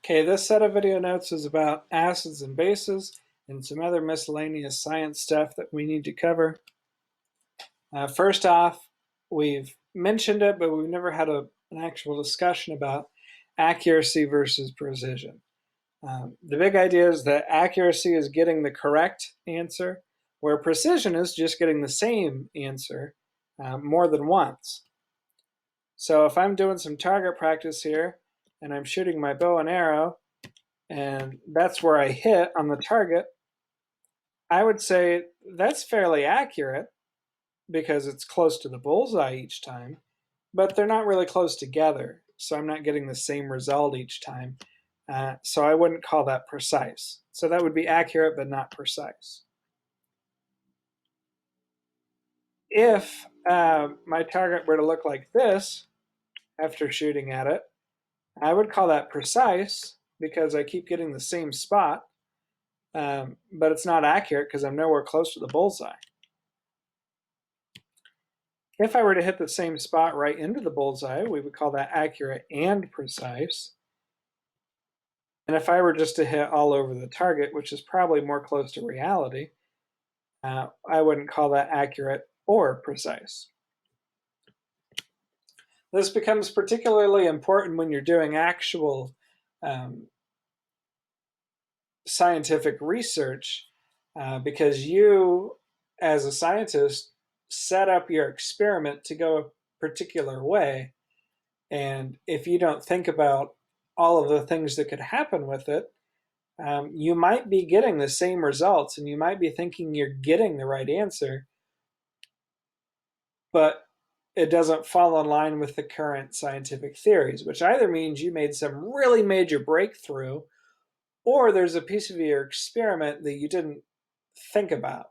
Okay, this set of video notes is about acids and bases and some other miscellaneous science stuff that we need to cover. First off, we've mentioned it, but we've never had an actual discussion about accuracy versus precision. The big idea is that accuracy is getting the correct answer, where precision is just getting the same answer more than once. So if I'm doing some target practice here, and I'm shooting my bow and arrow, and that's where I hit on the target, I would say that's fairly accurate because it's close to the bullseye each time, but they're not really close together, so I'm not getting the same result each time. So I wouldn't call that precise. So that would be accurate but not precise. If my target were to look like this after shooting at it, I would call that precise because I keep getting the same spot, but it's not accurate because I'm nowhere close to the bullseye. If I were to hit the same spot right into the bullseye, we would call that accurate and precise. And if I were just to hit all over the target, which is probably more close to reality, I wouldn't call that accurate or precise. This becomes particularly important when you're doing actual scientific research because you, as a scientist, set up your experiment to go a particular way. And if you don't think about all of the things that could happen with it, you might be getting the same results and you might be thinking you're getting the right answer, but it doesn't fall in line with the current scientific theories, which either means you made some really major breakthrough or there's a piece of your experiment that you didn't think about.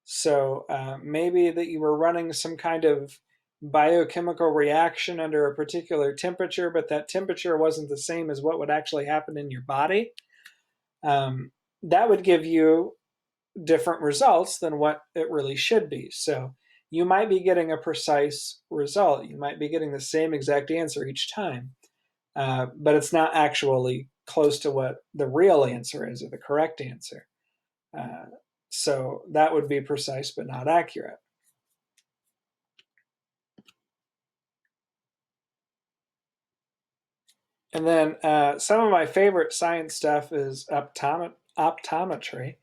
So maybe that you were running some kind of biochemical reaction under a particular temperature, but that temperature wasn't the same as what would actually happen in your body. That would give you different results than what it really should be. So you might be getting a precise result. You might be getting the same exact answer each time, but it's not actually close to what the real answer is or the correct answer. So that would be precise but not accurate. And then some of my favorite science stuff is optometry.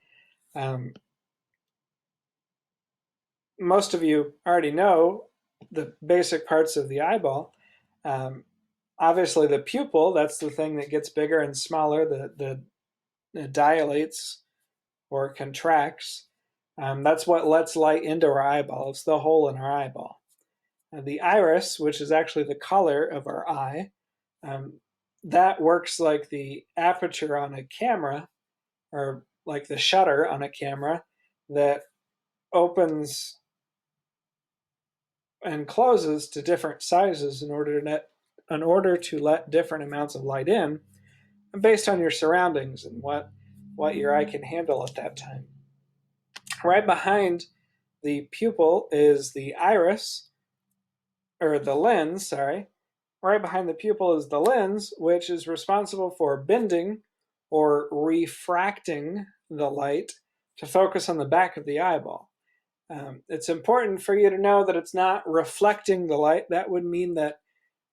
Most of you already know the basic parts of the eyeball. Obviously the pupil, that's the thing that gets bigger and smaller, that dilates or contracts. That's what lets light into our eyeball. It's the hole in our eyeball. The iris, which is actually the color of our eye, that works like the aperture on a camera, or like the shutter on a camera that opens and closes to different sizes in order to let different amounts of light in based on your surroundings and what your eye can handle at that time. Right behind the pupil is the iris, or the lens, sorry. Right behind the pupil is the lens, which is responsible for bending or refracting the light to focus on the back of the eyeball. It's important for you to know that it's not reflecting the light. That would mean that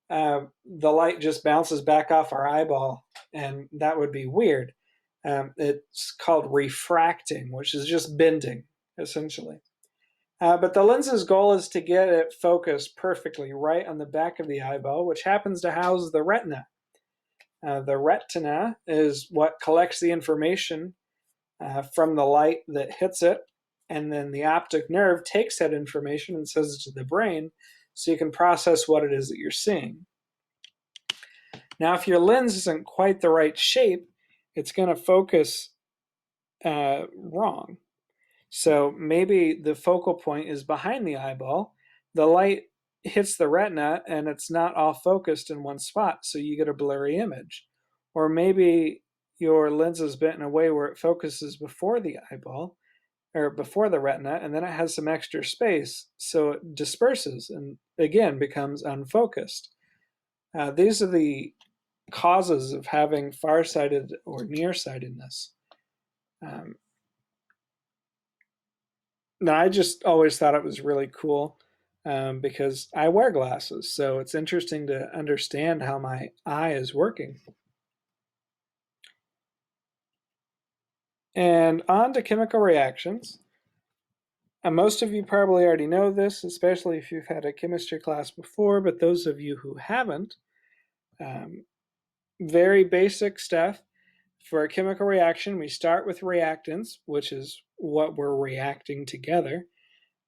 the light just bounces back off our eyeball, and that would be weird. It's called refracting, which is just bending, essentially. But the lens's goal is to get it focused perfectly right on the back of the eyeball, which happens to house the retina. The retina is what collects the information from the light that hits it, and then the optic nerve takes that information and sends it to the brain so you can process what it is that you're seeing. Now, if your lens isn't quite the right shape, it's going to focus wrong. So maybe the focal point is behind the eyeball. The light hits the retina and it's not all focused in one spot, so you get a blurry image. Or maybe your lens is bent in a way where it focuses before the eyeball, or before the retina, and then it has some extra space, so it disperses and again becomes unfocused. These are the causes of having farsighted or nearsightedness. Now, I just always thought it was really cool because I wear glasses, so it's interesting to understand how my eye is working. And on to chemical reactions. And most of you probably already know this, especially if you've had a chemistry class before, but those of you who haven't, very basic stuff. For a chemical reaction, we start with reactants, which is what we're reacting together.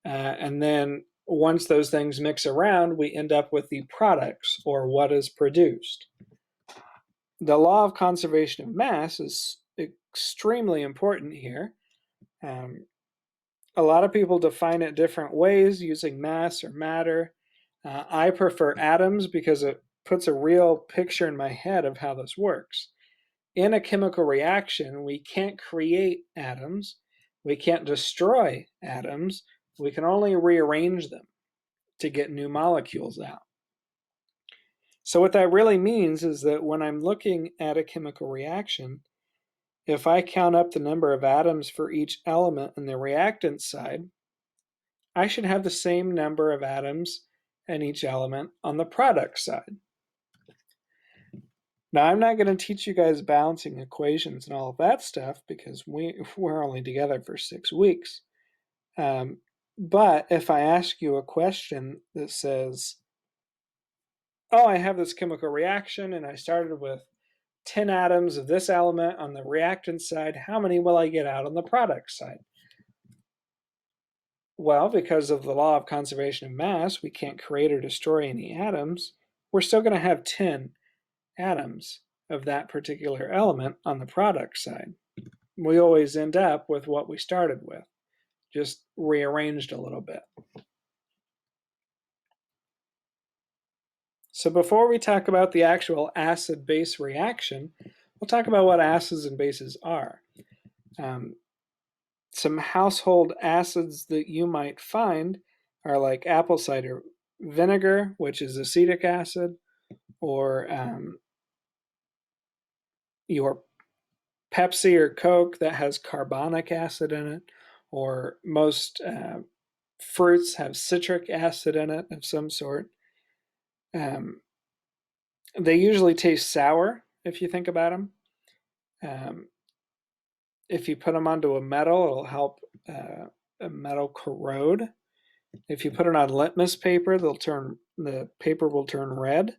And then once those things mix around, we end up with the products, or what is produced. The law of conservation of mass is extremely important here. A lot of people define it different ways using mass or matter. I prefer atoms because it puts a real picture in my head of how this works. In a chemical reaction, we can't create atoms. We can't destroy atoms. We can only rearrange them to get new molecules out. So what that really means is that when I'm looking at a chemical reaction, if I count up the number of atoms for each element in the reactant side, I should have the same number of atoms in each element on the product side. Now, I'm not going to teach you guys balancing equations and all of that stuff because we're only together for 6 weeks. But if I ask you a question that says, oh, I have this chemical reaction and I started with 10 atoms of this element on the reactant side, how many will I get out on the product side? Well, because of the law of conservation of mass, we can't create or destroy any atoms. We're still going to have 10 atoms of that particular element on the product side. We always end up with what we started with, just rearranged a little bit. So before we talk about the actual acid-base reaction, we'll talk about what acids and bases are. Some household acids that you might find are like apple cider vinegar, which is acetic acid, or your Pepsi or Coke that has carbonic acid in it, or most fruits have citric acid in it of some sort. They usually taste sour if you think about them. If you put them onto a metal, it'll help a metal corrode. If you put it on litmus paper, the paper will turn red.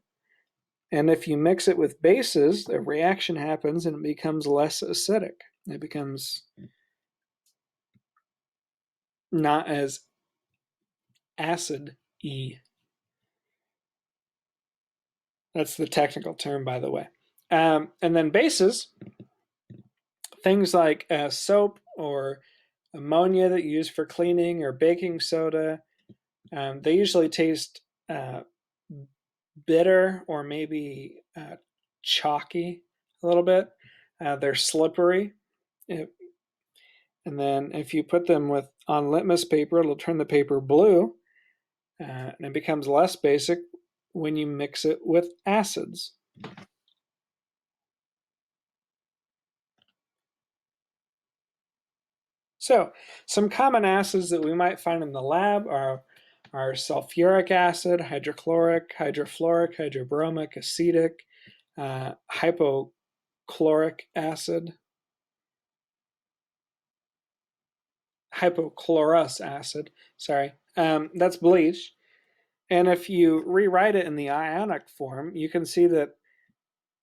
And if you mix it with bases, a reaction happens and it becomes less acidic. It becomes not as acid-y. That's the technical term, by the way. And then bases, things like soap or ammonia that you use for cleaning or baking soda, they usually taste bitter or maybe chalky a little bit. They're slippery. And then if you put them on litmus paper, it'll turn the paper blue, and it becomes less basic when you mix it with acids. So some common acids that we might find in the lab are sulfuric acid, hydrochloric, hydrofluoric, hydrobromic, acetic, hypochlorous acid, sorry, that's bleach. And if you rewrite it in the ionic form, you can see that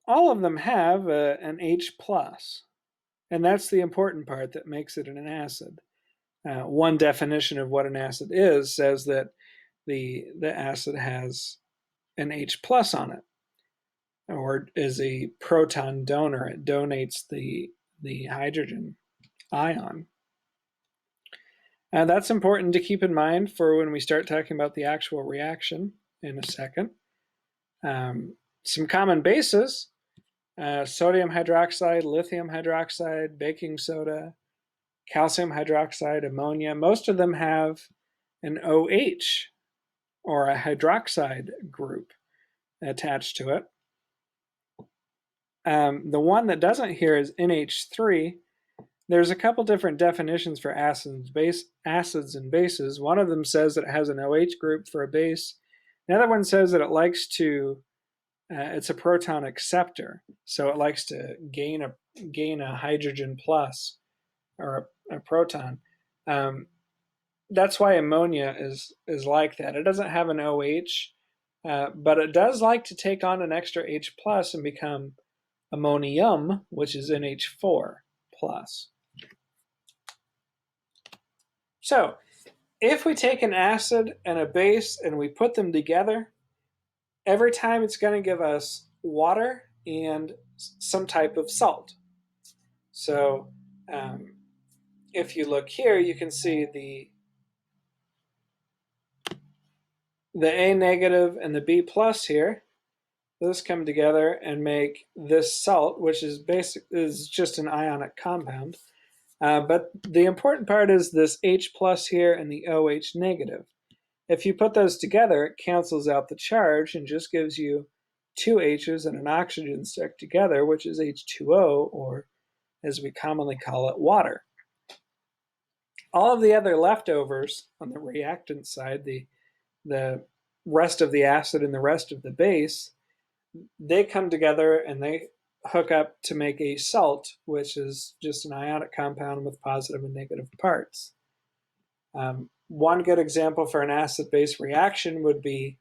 all of them have an H+. And that's the important part that makes it an acid. One definition of what an acid is says that the acid has an H+ on it, or is a proton donor. It donates the hydrogen ion. And that's important to keep in mind for when we start talking about the actual reaction in a second. Some common bases, sodium hydroxide, lithium hydroxide, baking soda, calcium hydroxide, ammonia. Most of them have an OH, or a hydroxide group, attached to it. The one that doesn't here is NH3. There's a couple different definitions for acids and bases. One of them says that it has an OH group for a base. The other one says that it likes to, it's a proton acceptor, so it likes to gain a hydrogen plus or a proton. That's why ammonia is like that. It doesn't have an OH, but it does like to take on an extra H plus and become ammonium, which is NH4 plus. So if we take an acid and a base and we put them together, every time it's going to give us water and some type of salt. So if you look here, you can see the A negative and the B plus here. Those come together and make this salt, which is just an ionic compound. But the important part is this H plus here and the OH negative. If you put those together, it cancels out the charge and just gives you two H's and an oxygen stuck together, which is H2O, or as we commonly call it, water. All of the other leftovers on the reactant side, the rest of the acid and the rest of the base, they come together and they hook up to make a salt, which is just an ionic compound with positive and negative parts. One good example for an acid-base reaction would be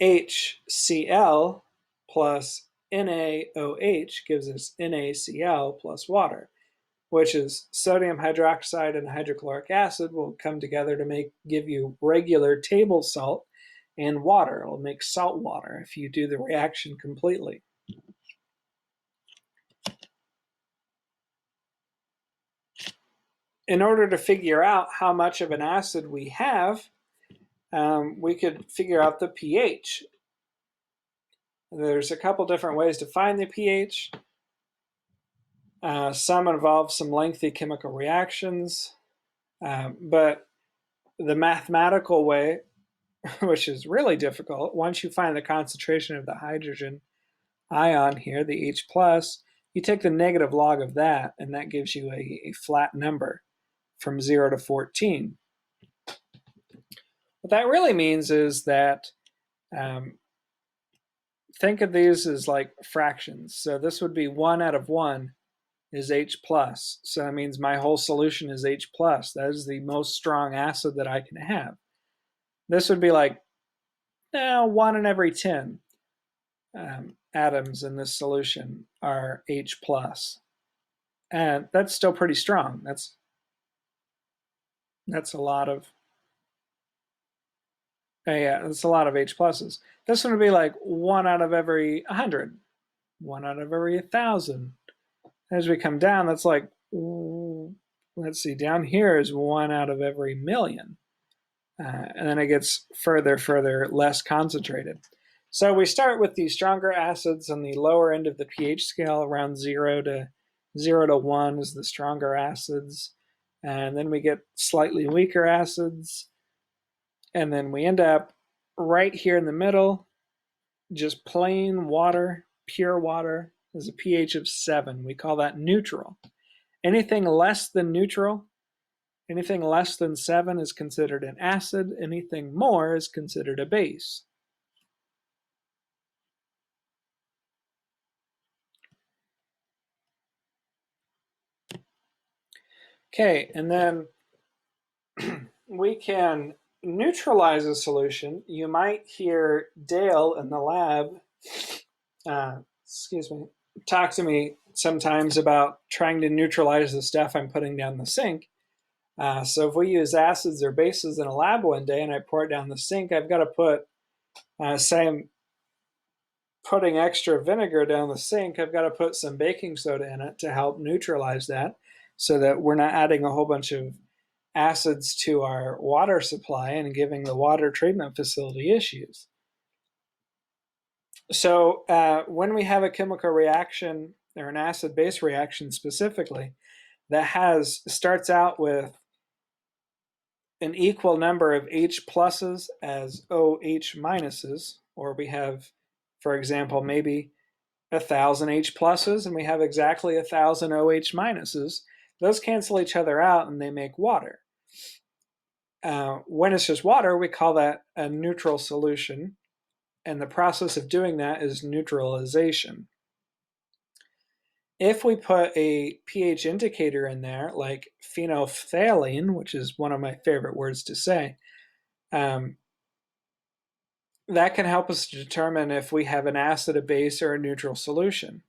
HCl plus NaOH gives us NaCl plus water, which is sodium hydroxide and hydrochloric acid will come together to give you regular table salt, and water. It'll make salt water if you do the reaction completely. In order to figure out how much of an acid we have, we could figure out the pH. There's a couple different ways to find the pH. Some involve some lengthy chemical reactions, but the mathematical way, which is really difficult, once you find the concentration of the hydrogen ion here, the H plus, you take the negative log of that, and that gives you a flat number from 0 to 14. What that really means is that think of these as like fractions. So this would be 1 out of 1 is H plus. So that means my whole solution is H plus. That is the most strong acid that I can have. This would be like 1 in every 10 atoms in this solution are H plus. And that's still pretty strong. That's a lot of that's a lot of H pluses. This one would be like 1 out of every 100, 1 out of every 1,000. As we come down, that's like, let's see, down here is 1 out of every million. And then it gets further less concentrated. So we start with the stronger acids on the lower end of the pH scale, around 0 to 1 is the stronger acids. And then we get slightly weaker acids. And then we end up right here in the middle, just plain water, pure water, is a pH of 7. We call that neutral. Anything less than neutral, anything less than 7 is considered an acid. Anything more is considered a base. Okay, and then we can neutralize a solution. You might hear Dale in the lab, talk to me sometimes about trying to neutralize the stuff I'm putting down the sink. So if we use acids or bases in a lab one day and I pour it down the sink, I've got to put, say I'm putting extra vinegar down the sink, I've got to put some baking soda in it to help neutralize that so that we're not adding a whole bunch of acids to our water supply and giving the water treatment facility issues. So when we have a chemical reaction, or an acid-base reaction specifically, that starts out with an equal number of H pluses as OH minuses, or we have, for example, maybe 1,000 H pluses and we have exactly 1,000 OH minuses. Those cancel each other out and they make water. When it's just water, we call that a neutral solution. And the process of doing that is neutralization. If we put a pH indicator in there, like phenolphthalein, which is one of my favorite words to say, that can help us determine if we have an acid, a base, or a neutral solution.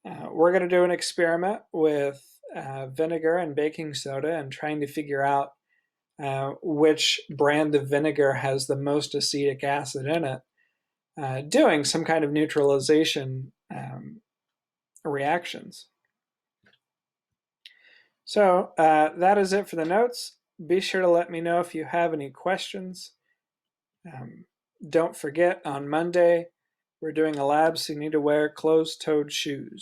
We're going to do an experiment with vinegar and baking soda and trying to figure out which brand of vinegar has the most acetic acid in it, doing some kind of neutralization reactions. So that is it for the notes. Be sure to let me know if you have any questions. Don't forget, on Monday, we're doing a lab, so you need to wear closed-toed shoes.